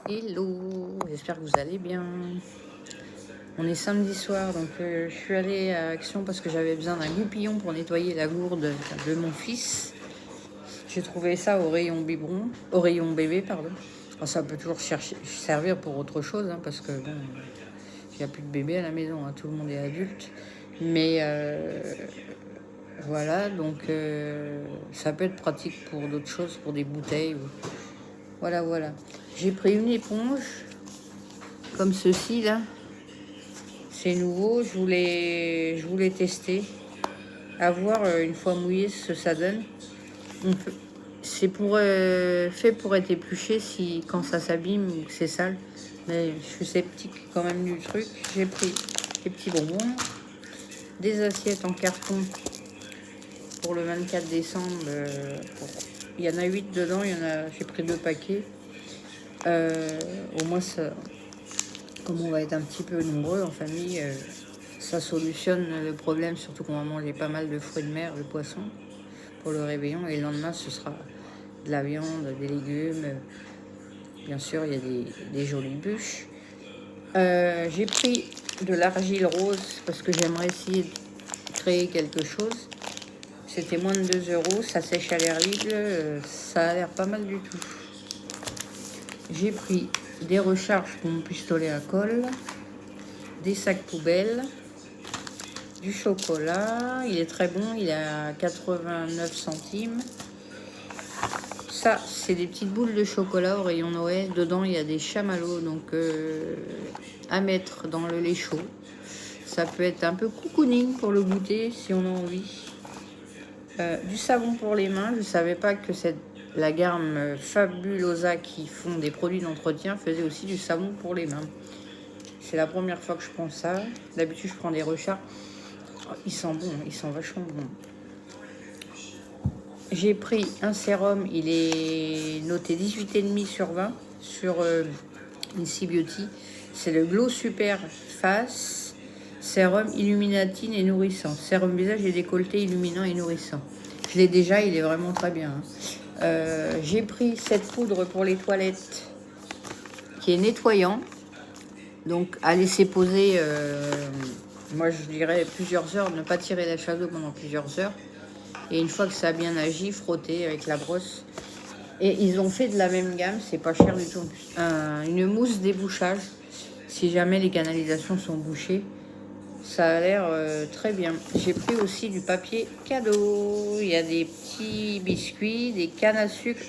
Hello, j'espère que vous allez bien. On est samedi soir, donc je suis allée à Action parce que j'avais besoin d'un goupillon pour nettoyer la gourde de mon fils. J'ai trouvé ça au rayon bébé, pardon. Alors, ça peut toujours servir pour autre chose, hein, parce que bon, il n'y a plus de bébé à la maison, hein, tout le monde est adulte. Mais voilà, donc ça peut être pratique pour d'autres choses, pour des bouteilles. Voilà. J'ai pris une éponge comme ceci là. C'est nouveau, je voulais tester, à voir une fois mouillé ce que ça donne. C'est fait pour être épluché quand ça s'abîme ou que c'est sale. Mais je suis sceptique quand même du truc. J'ai pris des petits bonbons, des assiettes en carton pour le 24 décembre. Il y en a 8 dedans, j'ai pris 2 paquets. Au moins, comme on va être un petit peu nombreux en famille, ça solutionne le problème, surtout qu'on va manger pas mal de fruits de mer, de poissons pour le réveillon. Et le lendemain, ce sera de la viande, des légumes. Bien sûr, il y a des jolies bûches. J'ai pris de l'argile rose parce que j'aimerais essayer de créer quelque chose. C'était moins de 2 €, ça sèche à l'air libre, ça a l'air pas mal du tout. J'ai pris des recharges pour mon pistolet à colle, des sacs poubelles, du chocolat, il est très bon, il est à 89 centimes. Ça, c'est des petites boules de chocolat au rayon Noël. Dedans, il y a des chamallows, donc à mettre dans le lait chaud. Ça peut être un peu cocooning pour le goûter, si on a envie. Du savon pour les mains. Je ne savais pas que la gamme Fabulosa qui font des produits d'entretien faisait aussi du savon pour les mains. C'est la première fois que je prends ça. D'habitude, je prends des recharges. Ils sentent bon, ils sont vachement bons. J'ai pris un sérum, il est noté 18,5 sur 20 sur Incy Beauty. C'est le Glow Super Face Sérum illuminatine et nourrissant. Sérum visage et décolleté illuminant et nourrissant. Je l'ai déjà, il est vraiment très bien. J'ai pris cette poudre pour les toilettes qui est nettoyant. Donc à laisser poser, moi je dirais plusieurs heures, ne pas tirer la chasse d'eau pendant plusieurs heures. Et une fois que ça a bien agi, frotter avec la brosse. Et ils ont fait de la même gamme, c'est pas cher du tout. Une mousse débouchage, si jamais les canalisations sont bouchées. Ça a l'air très bien. J'ai pris aussi du papier cadeau. Il y a des petits biscuits, des cannes à sucre